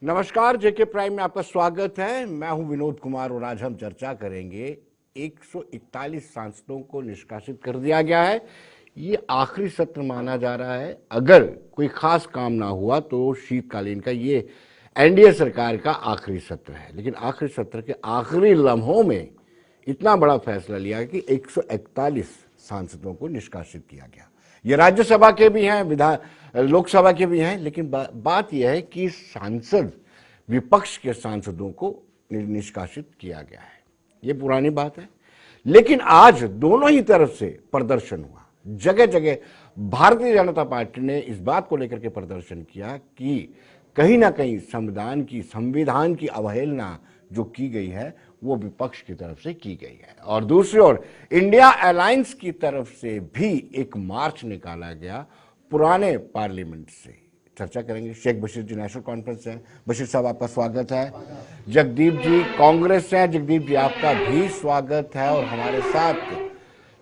नमस्कार, जेके प्राइम में आपका स्वागत है। मैं हूं विनोद कुमार और आज हम चर्चा करेंगे 141 सांसदों को निष्कासित कर दिया गया है। ये आखिरी सत्र माना जा रहा है। अगर कोई खास काम ना हुआ तो शीतकालीन का ये एनडीए सरकार का आखिरी सत्र है, लेकिन आखिरी सत्र के आखिरी लम्हों में इतना बड़ा फैसला लिया कि 141 सांसदों को निष्कासित किया गया। ये राज्यसभा के भी हैं, लोकसभा के भी हैं, लेकिन बात यह है कि सांसद विपक्ष के सांसदों को निष्कासित किया गया है। ये पुरानी बात है, लेकिन आज दोनों ही तरफ से प्रदर्शन हुआ। जगह जगह भारतीय जनता पार्टी ने इस बात को लेकर के प्रदर्शन किया कि कहीं ना कहीं संविधान की अवहेलना जो की गई है वो विपक्ष की तरफ से की गई है। और दूसरी ओर इंडिया अलायंस की तरफ से भी एक मार्च निकाला गया पुराने पार्लियामेंट से। चर्चा करेंगे। शेख बशीर जी नेशनल कॉन्फ्रेंस है। बशीर साहब आपका स्वागत है। जगदीप जी कांग्रेस से हैं। जगदीप जी आपका भी स्वागत है। और हमारे साथ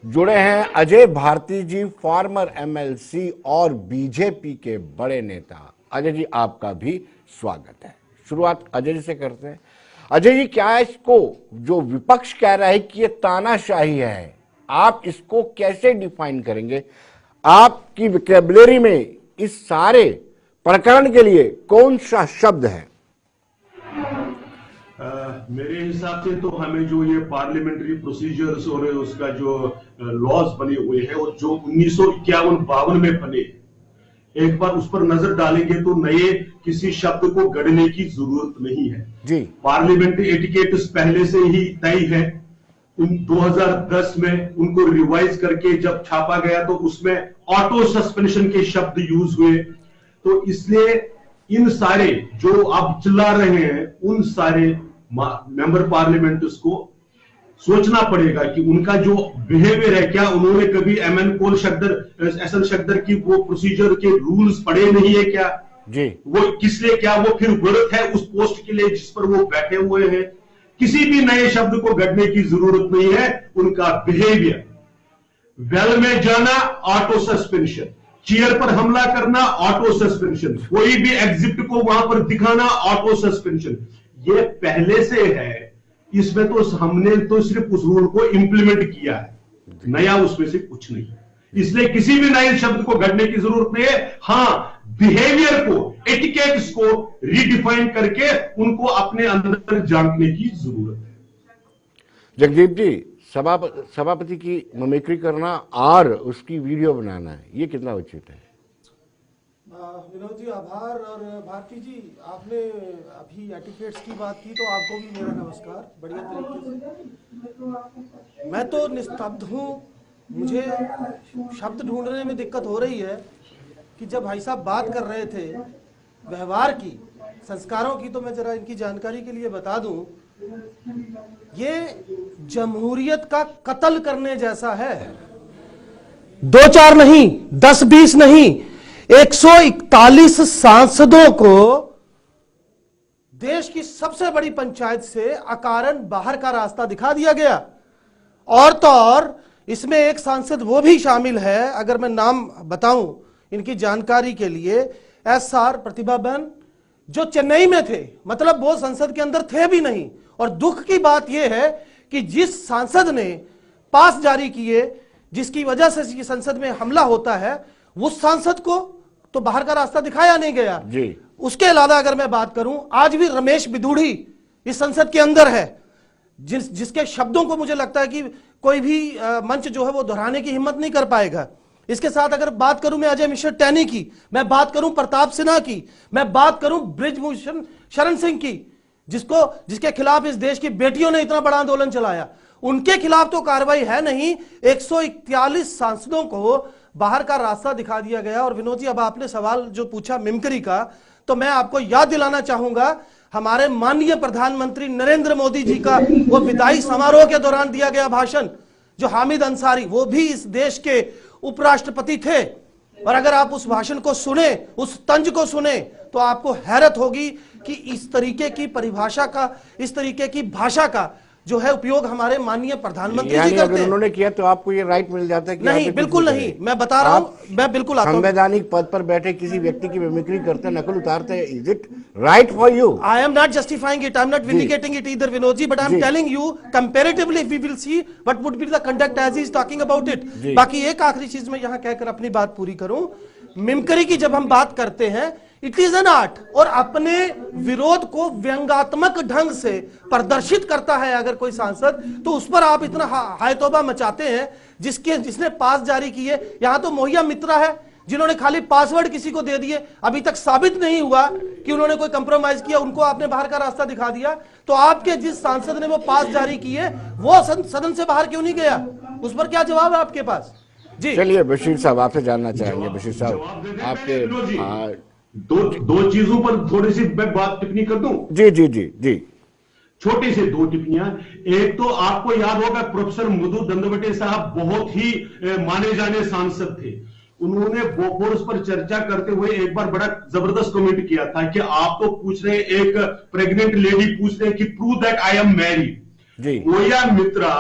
जुड़े हैं अजय भारती जी, फॉर्मर एमएलसी और बीजेपी के बड़े नेता। अजय जी आपका भी स्वागत है। शुरुआत अजय जी से करते हैं। अजय जी, क्या इसको जो विपक्ष कह रहा है कि ये तानाशाही है, आप इसको कैसे डिफाइन करेंगे? आपकी वोकैबुलरी में इस सारे प्रकरण के लिए कौन सा शब्द है? मेरे हिसाब से तो हमें जो ये पार्लियामेंट्री प्रोसीजर्स और उसका जो लॉज बने हुए हैं और जो 1951-52 में बने, एक बार उस पर नजर डालेंगे तो नए किसी शब्द को गढ़ने की जरूरत नहीं है जी। पार्लियामेंट्री एटिकेट पहले से ही तय है। 2010 में उनको रिवाइज करके जब छापा गया तो उसमें ऑटो सस्पेंशन के शब्द यूज हुए। तो इसलिए इन सारे जो आप चिल्ला रहे हैं उन सारे मेंबर पार्लियामेंट्स को सोचना पड़ेगा कि उनका जो बिहेवियर है, क्या उन्होंने कभी एसएल शक्दर की वो प्रोसीजर के रूल्स पढ़े नहीं है क्या जी? वो किस लिए, क्या वो फिर वर्थ है उस पोस्ट के लिए जिस पर वो बैठे हुए हैं? किसी भी नए शब्द को गढ़ने की जरूरत नहीं है। उनका बिहेवियर, वेल में जाना ऑटो सस्पेंशन, चेयर पर हमला करना ऑटो सस्पेंशन, कोई भी एग्जिट को वहां पर दिखाना ऑटो सस्पेंशन, ये पहले से है। इसमें तो हमने तो सिर्फ उस रूल को इंप्लीमेंट किया है, नया उसमें से कुछ नहीं। इसलिए किसी भी नए शब्द को गढ़ने की जरूरत नहीं है। हाँ, बिहेवियर को, एटिकेट्स को रीडिफाइन करके उनको अपने अंदर झांकने की जरूरत है। जगदीप जी, सभापति की मिमिक्री करना और उसकी वीडियो बनाना है, ये कितना उचित है? विनोद जी आभार। और भारती जी, आपने अभी एटिकेट्स की बात की तो आपको भी मेरा नमस्कार। बढ़िया तरीके से मैं तो निस्तब्ध हूँ। मुझे शब्द ढूंढने में दिक्कत हो रही है कि जब भाई साहब बात कर रहे थे व्यवहार की, संस्कारों की, तो मैं जरा इनकी जानकारी के लिए बता दूं, ये जमहूरियत का कत्ल करने जैसा है। 2-4 नहीं, 10-20 नहीं, 141 सांसदों को देश की सबसे बड़ी पंचायत से अकारण बाहर का रास्ता दिखा दिया गया। और तो और इसमें एक सांसद वो भी शामिल है, अगर मैं नाम बताऊं इनकी जानकारी के लिए, एसआर प्रतिभाबेन, जो चेन्नई में थे, मतलब वो संसद के अंदर थे भी नहीं। और दुख की बात यह है कि जिस सांसद ने पास जारी किए जिसकी वजह से संसद में हमला होता है, उस सांसद को तो बाहर का रास्ता दिखाया नहीं गया जी। उसके अलावा अगर मैं बात करूं, आज भी रमेश बिधूड़ी इस संसद के अंदर है, जिसके शब्दों को मुझे लगता है कि कोई भी मंच जो है वो दोहराने की हिम्मत नहीं कर पाएगा। इसके साथ अगर बात करूं मैं अजय मिश्र टैनी की, मैं बात करूं प्रताप सिन्हा की, मैं बात करूं बृजभूषण शरण सिंह की, जिसके खिलाफ इस देश की बेटियों ने इतना बड़ा आंदोलन चलाया, उनके खिलाफ तो कार्रवाई है नहीं। 141 सांसदों को बाहर का रास्ता दिखा दिया गया। और विनोद जी, अब आपने सवाल जो पूछा मिमिक्री का, तो मैं आपको याद दिलाना चाहूंगा हमारे माननीय प्रधानमंत्री नरेंद्र मोदी जी का वो विदाई समारोह के दौरान दिया गया भाषण, जो हामिद अंसारी, वो भी इस देश के उपराष्ट्रपति थे। और अगर आप उस भाषण को सुने, उस तंज को सुने, तो आपको हैरत होगी कि इस तरीके की परिभाषा का, इस तरीके की भाषा का जो है उपयोग हमारे माननीय प्रधानमंत्री जी यानी करते अगर हैं। उन्होंने किया तो आपको ये राइट मिल जाता है कि नहीं, आप ये कुछ बिल्कुल भी नहीं, करें। मैं बता रहा आप हूं, मैं बिल्कुल आता हूं। संवैधानिक पद पर बैठे किसी व्यक्ति की मिमिक्री करते हैं, नकल उतारते हैं, is it right for you? I am not justifying it. I am not vindicating it either, Vinodji. But I am ji. telling you, comparatively, if we will see what would be the conduct as he is talking about it. जी। बाकी एक आखिरी चीज मैं यहाँ कहकर अपनी बात पूरी करूं। मिमकरी की जब हम बात करते हैं, इट इज एन आर्ट, और अपने विरोध को व्यंग्यात्मक ढंग से प्रदर्शित करता है अगर कोई सांसद, तो उस पर आप इतना हाय तौबा मचाते हैं। जिसने पास जारी किए, यहां तो मोहिया मित्रा है जिन्होंने खाली पासवर्ड किसी को दे दिए, अभी तक साबित नहीं हुआ कि उन्होंने कोई कंप्रोमाइज किया, उनको आपने बाहर का रास्ता दिखा दिया। तो आपके जिस सांसद ने वो पास जारी किए, वो सदन से बाहर क्यों नहीं गया? उस पर क्या जवाब है आपके पास? जी चलिए बशीर साहब, आपसे जानना चाहेंगे। बशीर जवाब साहब, देने आपके पहले विनोद जी, दो चीजों पर थोड़ी सी मैं बात टिप्पणी कर दूं। जी जी जी जी छोटी से दो टिप्पणियां। एक तो आपको याद होगा प्रोफेसर मधु दंडवटे साहब बहुत ही माने जाने सांसद थे। उन्होंने बोफोर्स पर चर्चा करते हुए एक बार बड़ा जबरदस्त कमेंट किया था कि आप तो पूछ रहे हैं, एक प्रेग्नेंट लेडी पूछ रहे हैं कि prove that I am married. जी। मोहिया मित्रा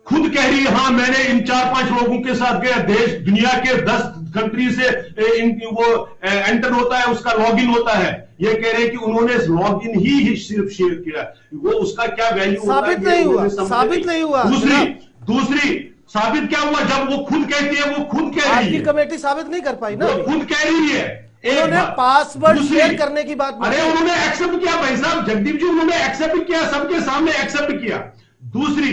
खुद कह रही है, हाँ मैंने इन 4-5 लोगों के साथ गया, देश दुनिया के 10 कंट्री से वो एंटर होता है, उसका लॉगिन होता है। ये कह रहे हैं कि उन्होंने लॉगिन ही सिर्फ शेयर किया, वो उसका क्या वैल्यू होता है, साबित नहीं हुआ, साबित नहीं हुआ। दूसरी साबित क्या हुआ? जब वो खुद कहती है, वो खुद कह आज रही की है, कमेटी साबित नहीं कर पाई ना। वो खुद कह रही है। एक उन्होंने बात। पासवर्ड दूसरी, शेयर करने की बात अरे बोली। उन्होंने एक्सेप्ट किया भाई साहब, जगदीप जी, उन्होंने एक्सेप्ट किया, सबके सामने एक्सेप्ट किया। दूसरी,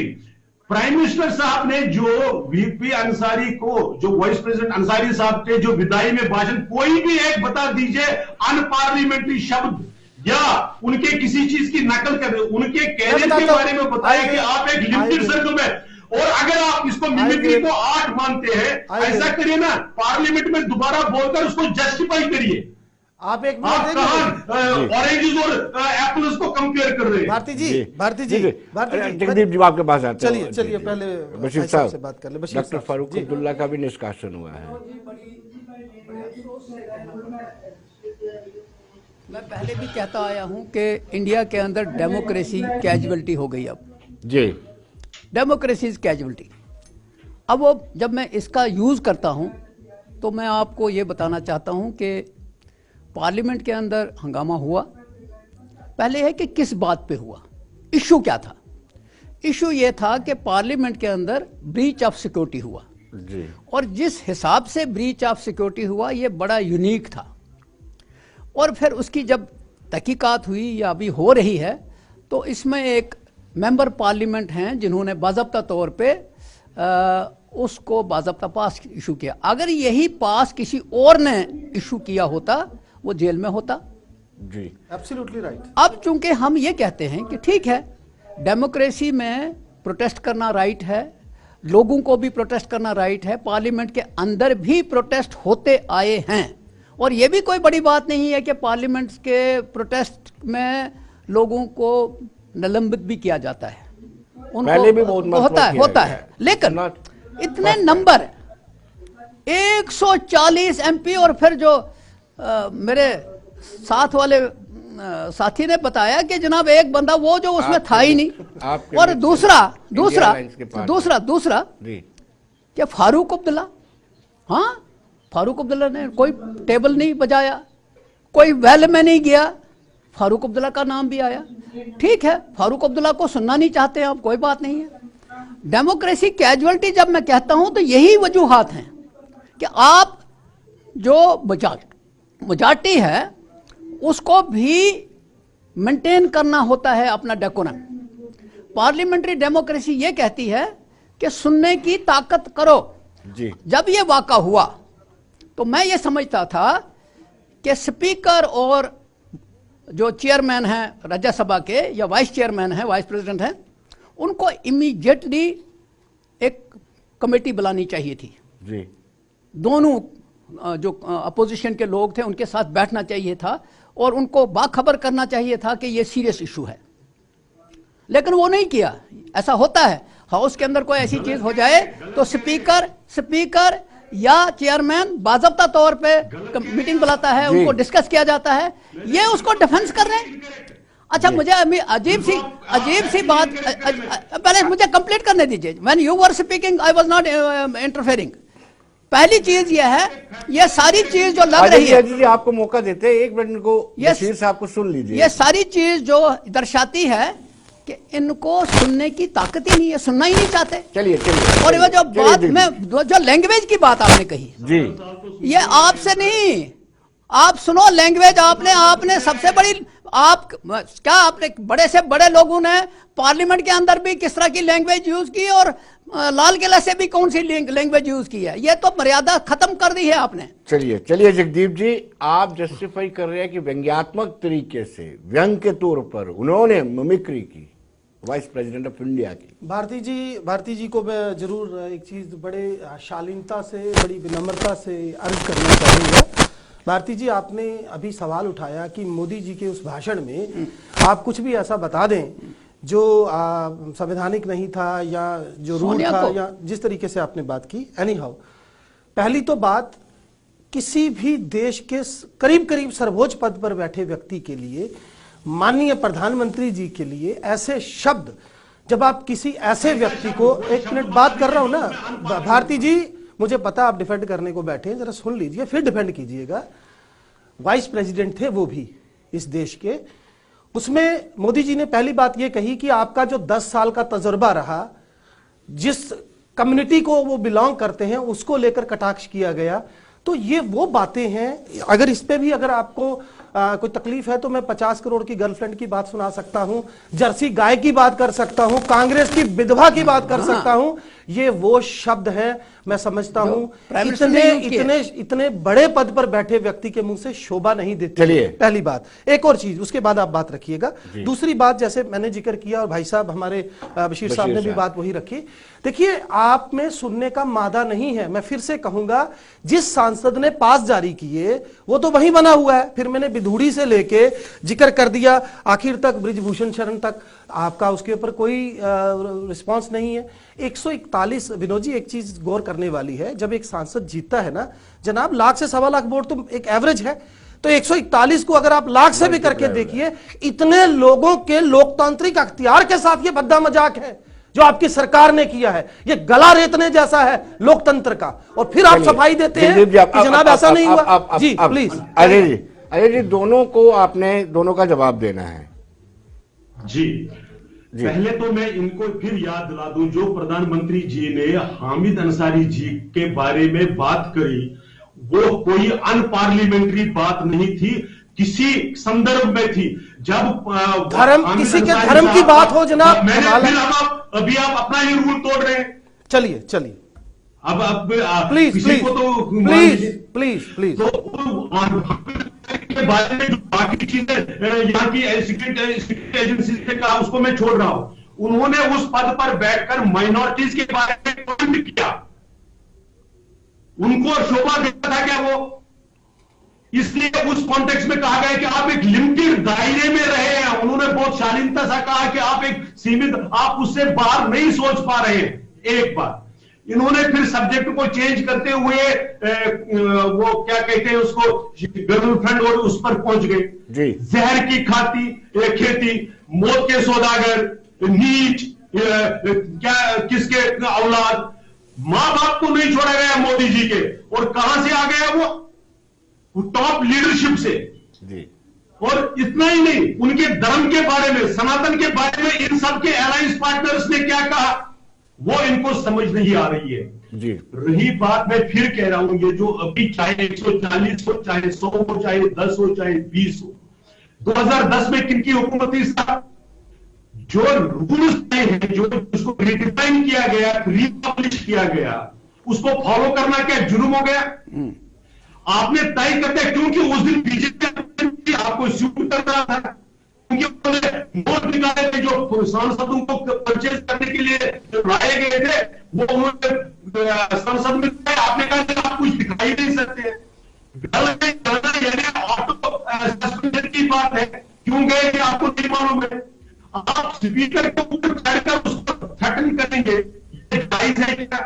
प्राइम मिनिस्टर साहब ने जो वीपी अंसारी को, जो वाइस प्रेसिडेंट अंसारी साहब के जो विदाई में भाषण, कोई भी एक बता दीजिए अनपार्लियामेंट्री शब्द या उनके किसी चीज की नकल कर रहे हो, उनके कहने के बारे में बताया कि आप एक लिमिटेड सर्कल में, और अगर आप इसको मिमिक्री को आर्ट मानते हैं, ऐसा करिए ना, पार्लियामेंट में दोबारा बोलकर उसको जस्टिफाई करिए। आप एक आप मिनट कहां ऑरेंजेस और एप्पल्स को कंपेयर कर रहे हैं? भारती जी, भारती जी, भारती जी, जगदीप जी आपके पास आते हैं। चलिए चलिए, पहले बशीर भाई साहब से साहब, बात कर ले। बशीर डॉक्टर साहब, फारूक जी। अब्दुल्ला का भी निष्कासन हुआ है। मैं पहले भी कहता आया हूं कि इंडिया के अंदर डेमोक्रेसी कैजुअलिटी हो गई। अब जी, डेमोक्रेसी इज कैजुअलिटी। अब वो जब मैं इसका यूज़ करता हूं तो मैं आपको ये बताना चाहता हूं कि पार्लियामेंट के अंदर हंगामा हुआ। पहले है कि किस बात पे हुआ, इशू क्या था। इशू ये था कि पार्लियामेंट के अंदर ब्रीच ऑफ सिक्योरिटी हुआ, जी, और जिस हिसाब से ब्रीच ऑफ सिक्योरिटी हुआ ये बड़ा यूनिक था। और फिर उसकी जब तहकीकात हुई या अभी हो रही है, तो इसमें एक मेंबर पार्लियामेंट हैं जिन्होंने बाज़ाब्ता तौर पे उसको बाज़ाब्ता पास इशू किया। अगर यही पास किसी और ने इशू किया होता, वो जेल में होता। जी, एब्सोल्युटली राइट। अब चूंकि हम ये कहते हैं कि ठीक है, डेमोक्रेसी में प्रोटेस्ट करना राइट है, लोगों को भी प्रोटेस्ट करना राइट है, पार्लियामेंट के अंदर भी प्रोटेस्ट होते आए हैं, और ये भी कोई बड़ी बात नहीं है कि पार्लियामेंट के प्रोटेस्ट में लोगों को निलंबित भी किया जाता है। उनको पहले भी बहुत होता है, लेकिन इतने नंबर 140 एमपी, और फिर जो मेरे साथ वाले साथी ने बताया कि जनाब एक बंदा वो जो उसमें था ही नहीं, और दूसरा जी, क्या फारूक अब्दुल्ला, हाँ फारूक अब्दुल्ला ने कोई टेबल नहीं बजाया, कोई वेल में नहीं गया, फारूक अब्दुल्ला का नाम भी आया। ठीक है, फारूक अब्दुल्ला को सुनना नहीं चाहते आप, कोई बात नहीं है। डेमोक्रेसी कैजुअलिटी जब मैं कहता हूं तो यही वजूहात हैं कि आप जो मेजॉरिटी है उसको भी मेंटेन करना होता है अपना डेकोरम। पार्लियामेंट्री डेमोक्रेसी ये कहती है कि सुनने की ताकत करो। जी, जब ये वाक़ा हुआ तो मैं ये समझता था कि स्पीकर और जो चेयरमैन हैं राज्यसभा के या वाइस चेयरमैन हैं, वाइस प्रेसिडेंट हैं, उनको इमीडिएटली एक कमेटी बुलानी चाहिए थी। जी, दोनों जो अपोजिशन के लोग थे उनके साथ बैठना चाहिए था और उनको बाखबर करना चाहिए था कि ये सीरियस इशू है, लेकिन वो नहीं किया। ऐसा होता है, हाउस के अंदर कोई ऐसी चीज हो जाए तो स्पीकर या चेयरमैन बाज़ाब्ता तौर पे मीटिंग बुलाता है, उनको डिस्कस किया जाता है, ये उसको डिफेंस कर रहे हैं। अच्छा, मुझे अजीब सी बात, पहले मुझे कंप्लीट करने दीजिए। When you were speaking I was not interfering. पहली चीज ये है, ये सारी चीज जो लग रही है, जी आपको मौका देते हैं, एक मिनट को बशीर साहब को सुन लीजिए। ये सारी चीज जो दर्शाती है कि इनको सुनने की ताकत ही नहीं है, सुनना ही नहीं चाहते। चलिए और ये जो बात में जो लैंग्वेज की बात आपने कही जी, ये आपसे नहीं, आप सुनो लैंग्वेज। आपने सबसे बड़ी, आप क्या, आपने बड़े से बड़े लोगों ने पार्लियामेंट के अंदर भी किस तरह की लैंग्वेज यूज की और लाल किला से भी कौन सी लैंग्वेज यूज की है, ये तो मर्यादा खत्म कर दी है आपने। चलिए जगदीप जी, आप जस्टिफाई कर रहे हैं कि व्यंग्यात्मक तरीके से, व्यंग के तौर पर उन्होंने मिमिक्री की वाइस प्रेसिडेंट ऑफ इंडिया की। भारती जी को मैं जरूर एक चीज बड़े शालीनता से, बड़ी विनम्रता से अर्ज करना चाहूंगा। भारती जी, आपने अभी सवाल उठाया कि मोदी जी के उस भाषण में आप कुछ भी ऐसा बता दें जो संवैधानिक नहीं था या जो रूल था या जिस तरीके से आपने बात की। एनी हाउ, पहली तो बात, किसी भी देश के करीब करीब सर्वोच्च पद पर बैठे व्यक्ति के लिए, माननीय प्रधानमंत्री जी के लिए ऐसे शब्द, जब आप किसी ऐसे व्यक्ति को, एक मिनट बात कर रहा हूं ना भारती जी, मुझे पता आप डिफेंड करने को बैठे हैं, जरा सुन लीजिए फिर डिफेंड कीजिएगा। वाइस प्रेसिडेंट थे वो भी इस देश के, उसमें मोदी जी ने पहली बात ये कही कि आपका जो 10 साल का तजुर्बा रहा, जिस कम्युनिटी को वो बिलोंग करते हैं उसको लेकर कटाक्ष किया गया। तो ये वो बातें हैं, अगर इस पे भी अगर आपको कोई तकलीफ है तो मैं 50 करोड़ की गर्लफ्रेंड की बात सुना सकता हूं, जर्सी गाय की बात कर सकता हूं, कांग्रेस की विधवा की बात कर सकता हूं। ये वो शब्द है, मैं समझता हूं इतने बड़े पद पर बैठे व्यक्ति के मुंह से शोभा नहीं देती। पहली बात। एक और चीज, उसके बाद आप बात रखिएगा। दूसरी बात, जैसे मैंने जिक्र किया और भाई साहब हमारे बशीर साहब ने भी बात वही रखी। देखिए, आप में सुनने का मादा नहीं है। मैं फिर से कहूंगा, जिस सांसद ने पास जारी किए वो तो वही बना हुआ है। फिर मैंने विधुड़ी से लेके जिक्र कर दिया आखिर तक, ब्रिजभूषण शरण तक, आपका उसके ऊपर कोई रिस्पांस नहीं है। 141, विनोद जी एक चीज गौर करने वाली है, जब एक सांसद जीतता है ना जनाब, 1 से 1.25 लाख वोट तो एक एवरेज है, तो 141 को अगर आप लाख से भी करके देखिए, इतने लोगों के लोकतांत्रिक अख्तियार के साथ ये भद्दा मजाक है जो आपकी सरकार ने किया है। ये गला रेतने जैसा है लोकतंत्र का, और फिर आप सफाई देते हैं कि जनाब ऐसा नहीं हुआ। जी प्लीज अजय जी, दोनों को आपने दोनों का जवाब देना है। जी, पहले तो मैं इनको फिर याद दिला दूं, जो प्रधानमंत्री जी ने हामिद अंसारी जी के बारे में बात करी, वो कोई अनपार्लियामेंट्री बात नहीं थी, किसी संदर्भ में थी। जब धर्म, किसी के धर्म की बात हो जनाब, अभी आप अपना ही रूल तोड़ रहे हैं। चलिए अब प्लीज के बारे में जो बाकी चीजें यहाँ की सीक्रेट एजेंसी ने कहा, उसको मैं छोड़ रहा हूं। उन्होंने उस पद पर बैठकर माइनॉरिटीज के बारे में कमेंट किया, उनको शोभा देता था क्या वो? इसलिए उस कॉन्टेक्स्ट में कहा गया कि आप एक लिमिटेड दायरे में रहे हैं। उन्होंने बहुत शालीनता सा कहा कि आप एक सीमित, आप उससे बाहर नहीं सोच पा रहे हैं। एक बार इन्होंने फिर सब्जेक्ट को चेंज करते हुए वो क्या कहते हैं उसको, गर्लफ्रेंड, और उस पर पहुंच गए। जहर की खेती, मौत के सौदागर, नीच, क्या किसके औलाद, मां बाप को नहीं छोड़ा गया मोदी जी के। और कहां से आ गया वो टॉप लीडरशिप से। और इतना ही नहीं, उनके धर्म के बारे में, सनातन के बारे में इन सब के अलायंस पार्टनर्स ने क्या कहा वो इनको समझ नहीं आ रही है। जी। रही बात, मैं फिर कह रहा हूं, ये जो अभी चाहे 140 हो, चाहे 100 हो, चाहे 10 हो, चाहे 20 हो, 2010 में किनकी हुकूमत थी साहब? जो रूल्स हैं, जो उसको रिडिफाइन किया गया, रिपब्लिश किया गया, उसको फॉलो करना क्या जुर्म हो गया? आपने तय करते, क्योंकि उस दिन बीजेपी आपको सूट कर रहा था, क्योंकि उन्होंने नोट निकाले थे जो सांसदों को परचेज करने के लिए लाए गए थे, वो उन्होंने संसद में, आपने कहा कि आप कुछ दिखाई नहीं सकते। सस्पेंशन की बात है, क्यों गए कि आपको नहीं मालूम है? आप स्पीकर के ऊपर चढ़कर उसको थ्रेटन करेंगे, ये जायज है क्या?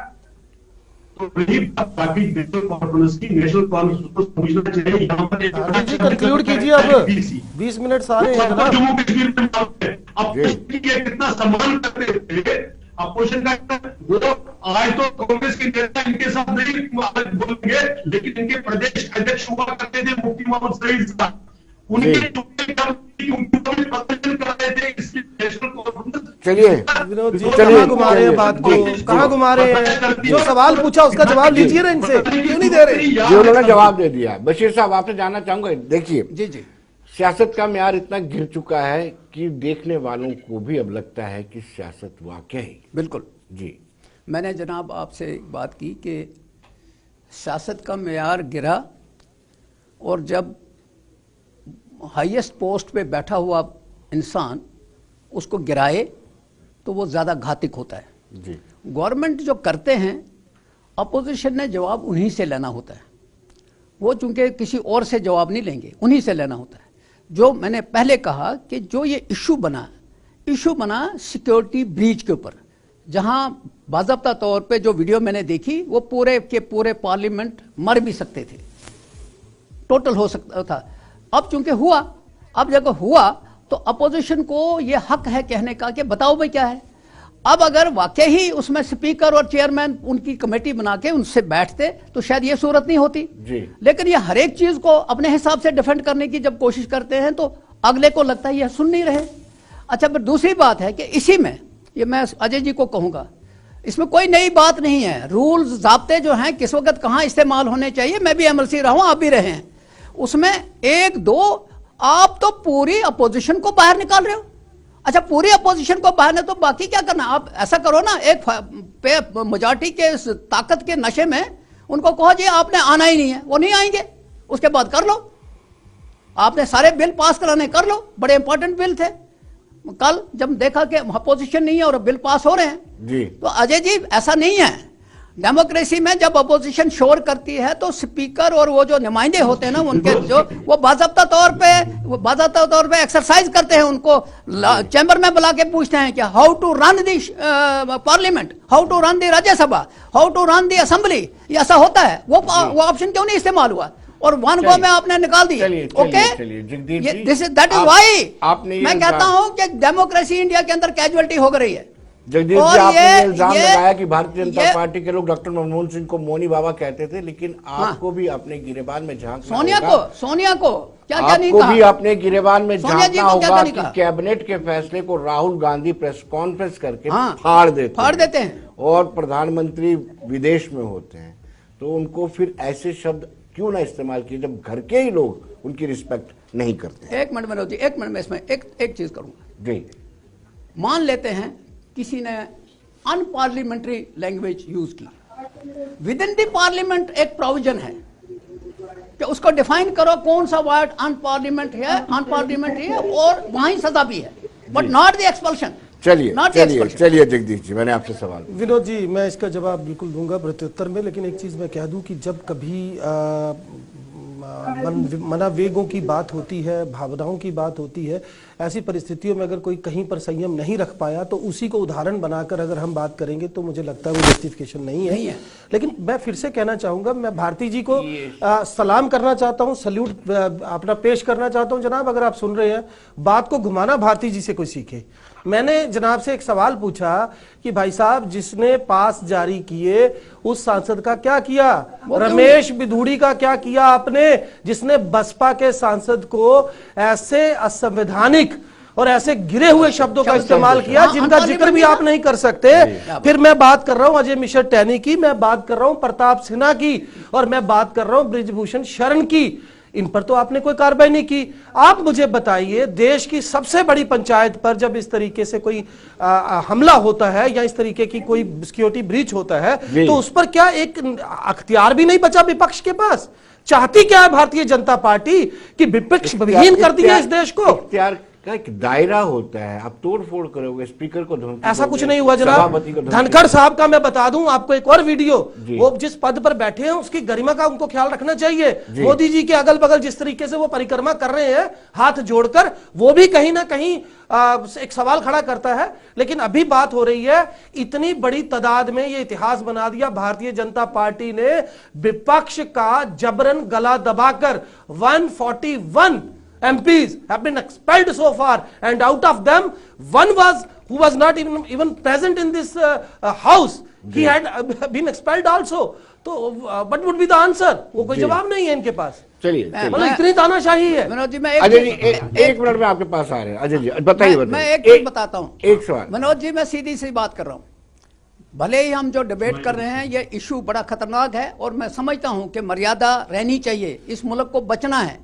रही पार्टी नेशनल कॉन्फ्रेंस की, नेशनल कॉन्फ्रेंस को समझना चाहिए। यहाँ पर जी कंक्लूड कीजिए, अब 20 मिनट सारे हैं जनाब। जम्मू कश्मीर में अब कितना सम्मान करते थे अपोजिशन का, वो आज तो कांग्रेस के नेता इनके साथ नहीं बोलेंगे, लेकिन इनके प्रदेश अध्यक्ष हुआ करते थे मुफ्ती मोहम्मद सईद साहब, उनके चलिए विनोद जी कहाँ घुमा रहे हैं बात को, कहाँ घुमा रहे हैं? जो सवाल पूछा उसका जवाब लीजिए ना इनसे, क्यों नहीं दे रहे? जी उन्होंने जवाब दे दिया। बशीर साहब आपसे जानना चाहूंगा, देखिए जी जी सियासत का म्यार इतना गिर चुका है कि देखने वालों को भी अब लगता है कि सियासत वाकई। बिल्कुल जी मैंने जनाब आपसे एक बात की कि सियासत का मेयार गिरा, और जब हाईएस्ट पोस्ट पे बैठा हुआ इंसान उसको गिराए तो वो ज़्यादा घातक होता है। जी गवर्नमेंट जो करते हैं, अपोजिशन ने जवाब उन्हीं से लेना होता है। वो चूंकि किसी और से जवाब नहीं लेंगे, उन्हीं से लेना होता है। जो मैंने पहले कहा कि जो ये इशू बना सिक्योरिटी ब्रीच के ऊपर, जहां बाज़ाब्ता तौर पे जो वीडियो मैंने देखी वो पूरे के पूरे पार्लियामेंट मर भी सकते थे, टोटल हो सकता था। अब चूंकि हुआ, अब जब हुआ तो अपोजिशन को ये हक है कहने का कि बताओ भाई क्या है। अब अगर वाकई ही उसमें स्पीकर और चेयरमैन उनकी कमेटी बना के उनसे बैठते तो शायद ये सूरत नहीं होती जी। लेकिन ये हर एक चीज को अपने हिसाब से डिफेंड करने की जब कोशिश करते हैं तो अगले को लगता है ये सुन नहीं रहे। अच्छा, फिर दूसरी बात है कि इसी में ये मैं अजय जी को कहूंगा, इसमें कोई नई बात नहीं है। रूल्स ज़ाब्ते जो हैं किस वक्त कहाँ इस्तेमाल होने चाहिए, मैं भी एमएलसी रहा हूं, आप भी रहे हैं, उसमें एक दो आप तो पूरी अपोजिशन को बाहर निकाल रहे हो। अच्छा, पूरी अपोजिशन को बाहर ने तो बाकी क्या करना? आप ऐसा करो ना, एक मेजॉरिटी के ताकत के नशे में उनको कहो जी आपने आना ही नहीं है, वो नहीं आएंगे, उसके बाद कर लो। आपने सारे बिल पास कराने कर लो, बड़े इंपॉर्टेंट बिल थे। कल जब देखा कि अपोजिशन नहीं है और बिल पास हो रहे हैं जी, तो अजय जी ऐसा नहीं है। डेमोक्रेसी में जब अपोजिशन शोर करती है तो स्पीकर और वो जो नुमाइंदे होते हैं ना उनके जो वो बाज़ाब्ता तौर पे एक्सरसाइज करते हैं, उनको चैम्बर में बुला के पूछते हैं कि how to run the parliament, how to run the Rajya Sabha, how to run the assembly. ये ऐसा होता है, वो ऑप्शन क्यों नहीं इस्तेमाल हुआ और वन गो में आपने निकाल दी। ओके, दैट इज व्हाई मैं कहता हूं कि डेमोक्रेसी इंडिया के अंदर कैजुअलिटी हो गई है। जगदीश जी, आपने ये इल्जाम लगाया कि भारतीय जनता पार्टी के लोग डॉक्टर मनमोहन सिंह को मोनी बाबा कहते थे, लेकिन आपको भी अपने गिरेबान में झांकना होगा। सोनिया को क्या नहीं आपको कहा? भी अपने गिरेबान में झांकना होगा कि कहा? कैबिनेट के फैसले को राहुल गांधी प्रेस कॉन्फ्रेंस करके फाड़ देते हैं और प्रधानमंत्री विदेश में होते हैं, तो उनको फिर ऐसे शब्द क्यों ना इस्तेमाल किए जब घर के ही लोग उनकी रिस्पेक्ट नहीं करते। एक मिनट मनोज जी, एक मिनट में इसमें एक चीज करूंगा जी। मान लेते हैं किसी ने अनपार्लियामेंट्री लैंग्वेज यूज की, विद इन द पार्लियामेंट एक प्रोविजन है कि उसको डिफाइन करो कौन सा वर्ड अनपार्लियामेंट है और वहीं सजा भी है, बट नॉट द एक्सपल्शन। चलिए जगदीश जी, मैंने आपसे सवाल। विनोद जी, मैं इसका जवाब बिल्कुल दूंगा प्रत्युत्तर में, लेकिन एक चीज मैं कह दूं कि जब कभी मनावेगों की बात होती है, भावनाओं की बात होती है, ऐसी परिस्थितियों में अगर कोई कहीं पर संयम नहीं रख पाया तो उसी को उदाहरण बनाकर अगर हम बात करेंगे तो मुझे लगता है वो जस्टिफिकेशन नहीं है। लेकिन मैं फिर से कहना चाहूंगा, मैं भारती जी को सलाम करना चाहता हूं, सल्यूट अपना पेश करना चाहता हूं। जनाब, अगर आप सुन रहे हैं, बात को घुमाना भारती जी से कोई सीखे। मैंने जनाब से एक सवाल पूछा कि भाई साहब, जिसने पास जारी किए उस सांसद का क्या किया? रमेश बिधूड़ी का क्या किया आपने, जिसने बसपा के सांसद को ऐसे असंवैधानिक और ऐसे गिरे हुए शब्दों का इस्तेमाल किया जिनका जिक्र भी आप नहीं कर सकते। फिर मैं बात कर रहा हूं अजय मिश्र टैनी की, मैं बात कर रहा हूं प्रताप सिन्हा की, और मैं बात कर रहा हूं बृजभूषण शरण की। इन पर तो आपने कोई कार्रवाई नहीं की। आप मुझे बताइए, देश की सबसे बड़ी पंचायत पर जब इस तरीके से कोई हमला होता है या इस तरीके की कोई सिक्योरिटी ब्रीच होता है तो उस पर क्या एक अख्तियार भी नहीं बचा विपक्ष के पास? चाहती क्या है भारतीय जनता पार्टी कि विपक्ष विहीन कर दिया इस देश को? का एक दायरा होता है, आप तोड़ फोड़ करोगे, स्पीकर को धमकी ऐसा दोगे, कुछ नहीं हुआ जनाब। सभापति को धमकी धनखड़ साहब का मैं बता दूं आपको एक और वीडियो, जी। वो जिस पद पर बैठे हैं उसकी गरिमा का उनको ख्याल रखना चाहिए। जी। मोदी जी के अगल बगल जिस तरीके से वो परिक्रमा कर रहे हैं हाथ जोड़कर, वो भी कहीं ना कहीं एक सवाल खड़ा करता है। लेकिन अभी बात हो रही है, इतनी बड़ी तादाद में ये इतिहास बना दिया भारतीय जनता पार्टी ने, विपक्ष का जबरन गला दबाकर 141 MPs have been expelled so far, and out of them, one who was not even present in this house. He had been expelled also. तो what would be the answer? वो कोई जवाब नहीं है इनके पास। चलिए मतलब इतनी तानाशाही है। मनोज जी मैं अजय जी एक मिनट में आपके पास आ रहे हैं। अजय जी बताइए मैं एक चीज बताता हूँ। एक सवाल। मनोज जी मैं सीधी सी बात कर रहा हूँ, भले ही हम जो डिबेट कर रहे हैं ये इशू बड़ा खतरनाक है और मैं समझता हूँ कि मर्यादा रहनी चाहिए, इस मुल्क को बचना है।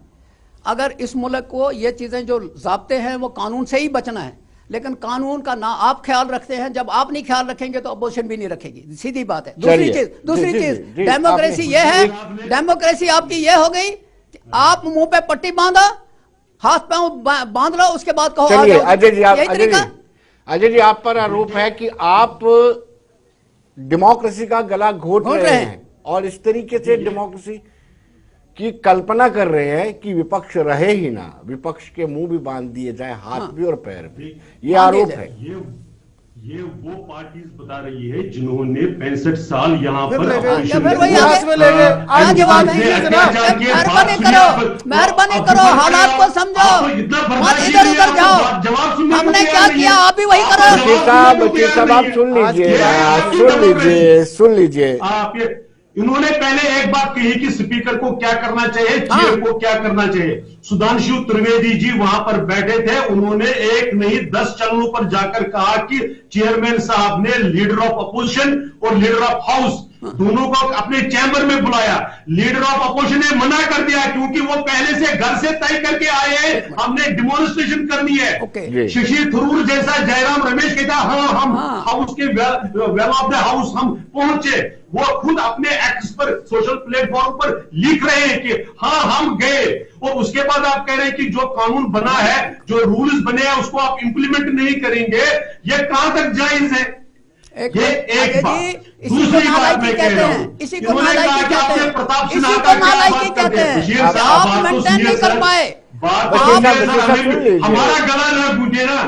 अगर इस मुल्क को ये चीजें जो जाब्ते हैं वो कानून से ही बचना है, लेकिन कानून का ना आप ख्याल रखते हैं, जब आप नहीं ख्याल रखेंगे तो अपोजिशन भी नहीं रखेगी, सीधी बात है। दूसरी चीज डेमोक्रेसी ये है, डेमोक्रेसी आपकी ये हो गई कि आप मुंह पे पट्टी बांधा, हाथ पांव बांध लो, उसके बाद कहो चलिए अजय जी यही जी आप पर आरोप है कि आप डेमोक्रेसी का गला घोट रहे हैं और इस तरीके से डेमोक्रेसी की कल्पना कर रहे हैं कि विपक्ष रहे ही ना, विपक्ष के मुंह भी बांध दिए जाए, हाथ भी और पैर भी, ये आरोप है। ये वो पार्टीज बता रही है जिन्होंने 65 साल यहाँ पर मेहरबानी करो, हालात को समझो, मत इधर उधर जाओ, हमने क्या किया आप भी वही करो। बच्चे साहब आप सुन लीजिए। इन्होंने पहले एक बात कही कि स्पीकर को क्या करना चाहिए, चेयर को क्या करना चाहिए। सुधांशु त्रिवेदी जी वहां पर बैठे थे, उन्होंने एक नहीं 10 चैनलों पर जाकर कहा कि चेयरमैन साहब ने लीडर ऑफ अपोजिशन और लीडर ऑफ हाउस दोनों को अपने चैम्बर में बुलाया। लीडर ऑफ अपोजिशन ने मना कर दिया क्योंकि वो पहले से घर से तय करके आए हैं, हमने डिमोन्स्ट्रेशन करनी है। शशि थरूर जैसा जयराम रमेश कहता हाँ हम हाउस के वेल ऑफ द हाउस हम पहुंचे, वो खुद अपने एक्ट्स पर सोशल प्लेटफॉर्म पर लिख रहे हैं कि हाँ हम गए, और उसके बाद आप कह रहे हैं कि जो कानून बना है, जो रूल्स बने हैं उसको आप इंप्लीमेंट नहीं करेंगे, ये कहां तक जायज है? ये एक बात। दूसरी बात मैं कह रहा हूं, इसी को नालायकी कहते हैं, आप मेंटेन नहीं कर पाए, हमारा गला ना घूटे ना,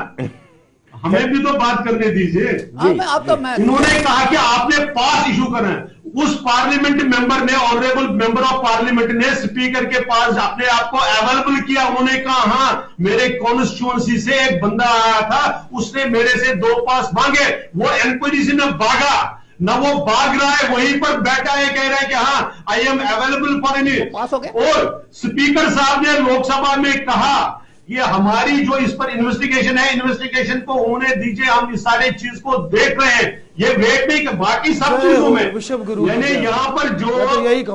हमें भी तो बात करने दीजिए। उन्होंने कहा कि आपने पास इशू करना है, उस पार्लियामेंट मेंबर ने, ऑनरेबल मेंबर ऑफ पार्लियामेंट ने स्पीकर के पास अपने आप को अवेलेबल किया। उन्होंने कहा हाँ मेरे कॉन्स्टिट्यूएंसी से एक बंदा आया था, उसने मेरे से 2 पास मांगे, वो इंक्वायरी से न भागा, न वो भाग रहा है, वहीं पर बैठा है, कह रहा है कि हाँ I am available for any. और स्पीकर साहब ने लोकसभा में कहा ये हमारी जो इस पर इन्वेस्टिगेशन है, इन्वेस्टिगेशन को होने दीजिए, हम इस सारे चीज को देख रहे हैं, ये वेट नहीं कर बाकी सब चीजों में। यानी यहाँ पर जो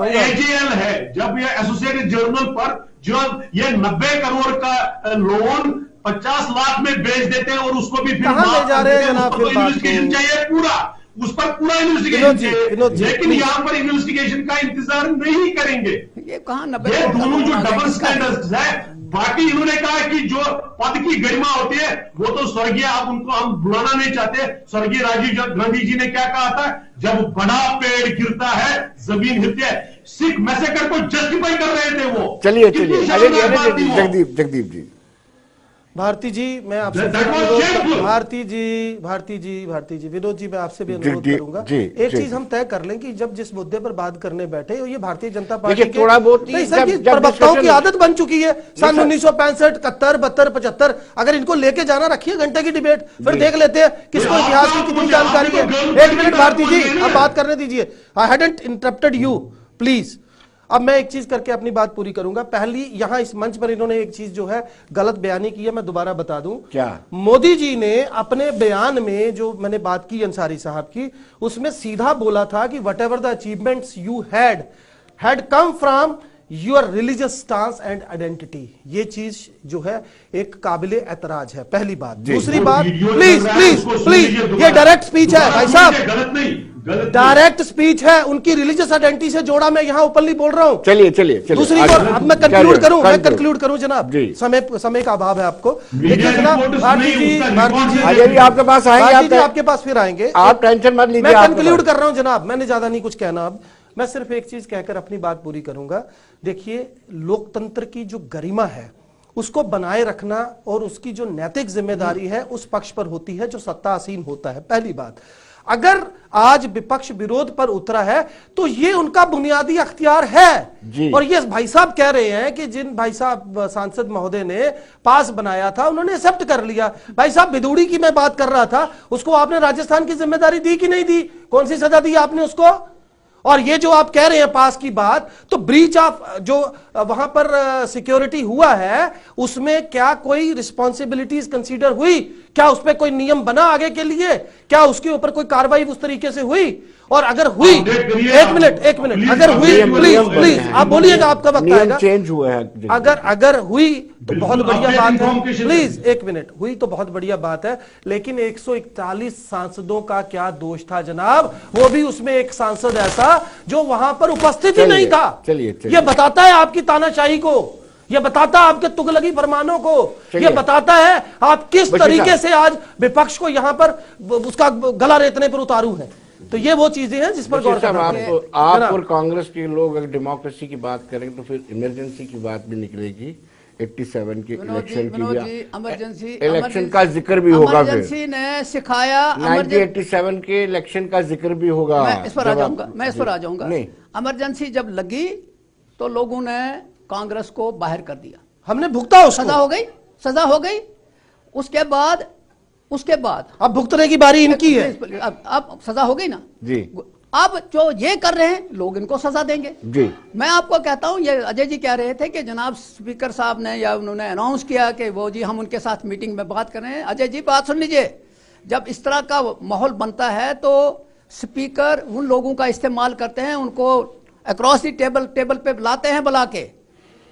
एजेएल है, जब ये एसोसिएटेड जर्नल पर जो ये 90 करोड़ का लोन 50 लाख में बेच देते हैं और उसको भी फिर इन्वेस्टिगेशन चाहिए पूरा, उस पर पूरा इन्वेस्टिगेशन चाहिए, लेकिन यहाँ पर इन्वेस्टिगेशन का इंतजार नहीं करेंगे। ये कहाँ ये दोनों जो डबल स्टैंडर्ड्स है। बाकी इन्होंने कहा कि जो पद की गरिमा होती है वो तो स्वर्गीय, आप उनको हम बुलाना नहीं चाहते, स्वर्गीय राजीव गांधी जी ने क्या कहा था, जब बड़ा पेड़ गिरता है जमीन हिलती है। सिख मैसेकर को जस्टिफाई कर रहे थे वो। चलिए जगदीप जी। भारती जी मैं आपसे भारती जी विनोद जी मैं आपसे भी अनुरोध करूंगा, एक चीज हम तय कर लें कि जब जिस मुद्दे पर बात करने बैठे हो, ये भारतीय जनता पार्टी के थोड़ा बहुत नहीं सर की प्रवक्ताओं की आदत बन चुकी है। सन 1965, 71, 72, 75 अगर इनको लेके जाना, रखिए घंटे की डिबेट, फिर देख लेते हैं किसको इतिहास की कितनी जानकारी है। 1 मिनट भारती जी अब बात करने दीजिए। I hadn't interrupted you please. अब मैं एक चीज करके अपनी बात पूरी करूंगा। पहली यहां इस मंच पर इन्होंने एक चीज जो है गलत बयानी की है, मैं दोबारा बता दूं। क्या? मोदी जी ने अपने बयान में जो मैंने बात की अंसारी साहब की, उसमें सीधा बोला था कि what ever the achievements you had come from your religious stance and identity. ये चीज जो है एक काबिले एतराज है, पहली बात। दूसरी बात, प्लीज ये डायरेक्ट स्पीच है भाई साहब, गलत डायरेक्ट स्पीच है, उनकी रिलीजियस आइडेंटिटी से जोड़ा, मैं यहां ओपनली बोल रहा हूं। चलिए चलिए चलिए दूसरी आगे- बात, अब मैं कंक्लूड करूं, मैं conclude। कंक्लूड करूं जनाब, जी। समय का अभाव है आपको। मीडिया देखिए जनाब, रिपोर्ट भारती नहीं, जी, उसका भारती रिकॉर्ड जी, है। अजय जी आपके पास आएंगे, भारती जी आप आपके पास फिर आएंगे। आप टेंशन मत लीजिए, मैं आपके कंक्लूड पास। कर रहा हूं जनाब, मैंने ज्यादा नहीं कुछ कहना। अब मैं सिर्फ एक चीज कहकर अपनी बात पूरी करूंगा। देखिए, लोकतंत्र की जो गरिमा है उसको बनाए रखना और उसकी जो नैतिक जिम्मेदारी है उस पक्ष पर होती है जो सत्तासीन होता है। पहली बात, अगर आज विपक्ष विरोध पर उतरा है तो ये उनका बुनियादी अख्तियार जी। है। और ये भाई साहब कह रहे हैं कि जिन भाई साहब सांसद महोदय ने पास बनाया था उन्होंने एक्सेप्ट कर लिया। भाई साहब बिदूड़ी की मैं बात कर रहा था, उसको आपने राजस्थान की जिम्मेदारी दी कि नहीं दी? कौन सी सजा दी आपने उसको? और ये जो आप कह रहे हैं पास की बात, तो ब्रीच ऑफ जो वहां पर सिक्योरिटी हुआ है उसमें क्या कोई रिस्पॉन्सिबिलिटीज कंसीडर हुई? क्या उस पर कोई नियम बना आगे के लिए? क्या उसके ऊपर कोई कार्रवाई उस तरीके से हुई? और अगर हुई, एक मिनट, अगर हुई, प्लीज आप बोलिएगा, आपका वक्त नियम आएगा। चेंज हुए हैं। अगर हुई तो बहुत बिल्कुल, बढ़िया अपडेट बात है। इन्फॉर्मेशन प्लीज एक मिनट, हुई तो बहुत बढ़िया बात है, लेकिन 141 सांसदों का क्या दोष था जनाब? वो भी उसमें एक सांसद ऐसा जो वहां पर उपस्थित ही नहीं था। चलिए। यह बताता है आपकी तानाशाही को, यह बताता है आपके तुगलकी फरमानों को, यह बताता है आप किस बशीर तरीके साहब। से आज विपक्ष को यहां पर उसका गला रेतने पर उतारू है। तो ये वो चीजें हैं जिस पर गौर साहब, करना आप चाहिए। आप जनाब। और कांग्रेस के लोग अगर डेमोक्रेसी की बात करेंगे तो फिर इमरजेंसी की बात भी निकलेगी। 87 के इलेक्शन की भी, इमरजेंसी इलेक्शन का जिक्र भी होगा। फिर इमरजेंसी ने सिखाया। 1987 के इलेक्शन का जिक्र भी होगा। मैं इस पर आ जब आप- जाऊंगा, मैं इस पर आ जाऊंगा। नहीं, इमरजेंसी जब लगी तो लोगों ने कांग्रेस को बाहर कर दिया, हमने भुगता उसको। सजा हो गई, सजा हो गई। उसके बाद अब भुगतने की बारी इनकी है। अब सजा हो गई ना जी। अब जो ये कर रहे हैं लोग इनको सजा देंगे। जी। मैं आपको कहता हूं, ये अजय जी कह रहे थे कि जनाब स्पीकर साहब ने या उन्होंने अनाउंस किया कि वो जी हम उनके साथ मीटिंग में बात कर रहे हैं। अजय जी बात सुन लीजिए, जब इस तरह का माहौल बनता है तो स्पीकर उन लोगों का इस्तेमाल करते हैं, उनको अक्रॉस दी टेबल पे बुलाते हैं, बुला के।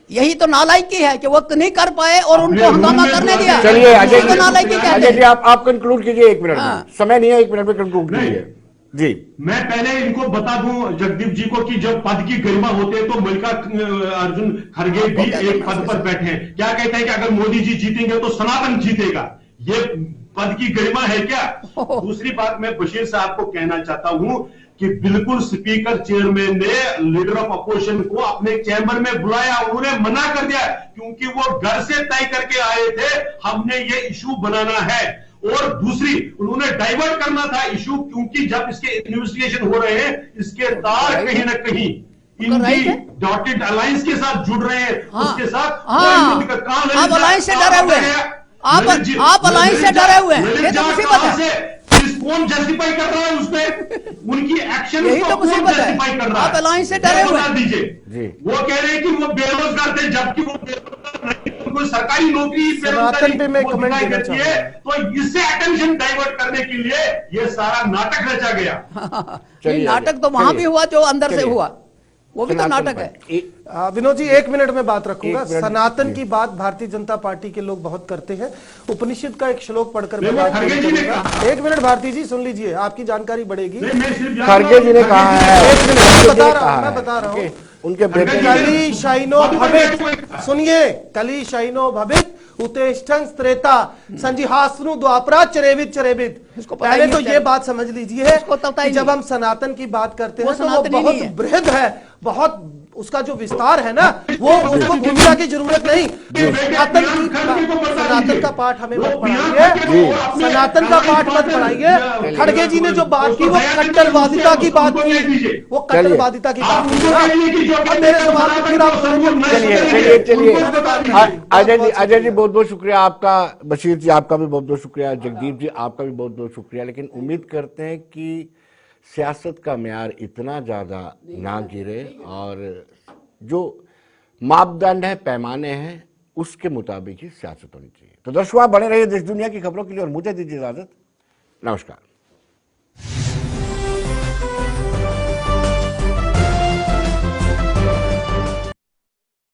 यही तो नालायकी है कि वो नहीं कर पाए और उनको हंगामा करने दिया। चलिए अजय इसी को नालायकी कहते अजय जी हैं। आप कंक्लूड कीजिए 1 मिनट में। हाँ। समय नहीं है, 1 मिनट में कंक्लूड नहीं। कीजिए। जी। मैं पहले इनको बता दूं जगदीप जी को कि जब पद की गरिमा होते हैं तो मल्लिकार्जुन खड़गे भी एक पद पर बैठे हैं। क्या कहते हैं कि अगर मोदी जी जीतेंगे तो सनातन जीतेगा। ये पद की गरिमा है क्या? दूसरी बात मैं बशीर साहब को कहना चाहता हूं कि बिल्कुल स्पीकर चेयरमैन ने लीडर ऑफ अपोजिशन को अपने चैम्बर में बुलाया, उन्होंने मना कर दिया क्योंकि वो घर से तय करके आए थे हमने ये इशू बनाना है। और दूसरी, उन्होंने डाइवर्ट करना था इशू, क्योंकि जब इसके इन्वेस्टिगेशन हो रहे हैं इसके तार कहीं ना कहीं इनकी डॉटेड अलायंस के साथ जुड़ रहे हैं। उसके साथ आप अलायंस से डरे हुए हैं, आप अलायंस से डरे हुए हैं, ये तो मुसीबत है। कौन जस्टिफाई कर रहा है उसपे? उनकी एक्शन यही तो मुसीबत है, जस्टिफाई कर रहा है। आप अलायंस से डरे हुए हैं। दीजिए, वो कह रहे हैं कि वो बेरोजगार थे जबकि वो बेरोजगार नहीं, उनको सरकारी नौकरी सनातन पे मैं कमेंट दिखाई देना देती है। तो इससे अटेंशन डाइवर्ट करने के लिए ये सारा नाटक रचा गया। ये नाटक तो वहां भी हुआ जो अंदर से हुआ, वो भी तो नाटक है। विनोद जी 1 मिनट में बात रखूंगा। 1 मिनट। सनातन की बात भारतीय जनता पार्टी के लोग बहुत करते हैं। उपनिषद का एक श्लोक पढ़कर मैं नहीं, बात खड़गे जी ने करूंगा। कहा। 1 मिनट भारती जी सुन लीजिए, आपकी जानकारी बढ़ेगी। मैं सिर्फ खड़गे जी ने कहा है, एक मिनट, मैं बता रहा हूं। उनके बेटे खड़गे जी कली शैनो भवित, सुनिए, कली शैनो भवित उतेष्ठं त्रेता संजिहासनु द्वापरा चरेवित चरेवित। इसको पता पहले ही तो नहीं ये बात समझ लीजिए इसको तो पता ही कि जब नहीं। हम सनातन की बात करते वो हैं तो वो सनातनी बहुत नहीं है। बृहद है, बहुत उसका जो विस्तार है ना, वो उसको भूमिका की जरूरत नहीं। सनातन का पाठ हमें मत पढ़ाइए, सनातन का पाठ मत पढ़ाइए। खड़गे जी ने जो बात की वो कट्टरवादिता की बात की, वो कट्टरवादिता की बात की। अब मेरे सवाल को फिर आप चलिए अजय जी बहुत बहुत शुक्रिया आपका, बशीर जी आपका भी बहुत बहुत शुक्रिया, जगदीप जी आपका भी बहुत बहुत शुक्रिया। लेकिन उम्मीद करते हैं कि सियासत का म्यार इतना ज़्यादा ना गिरे और जो मापदंड है, पैमाने हैं, उसके मुताबिक ही सियासत होनी चाहिए। तो दर्शकों, बने रहिए देश दुनिया की खबरों के लिए और मुझे दीजिए इजाजत। नमस्कार।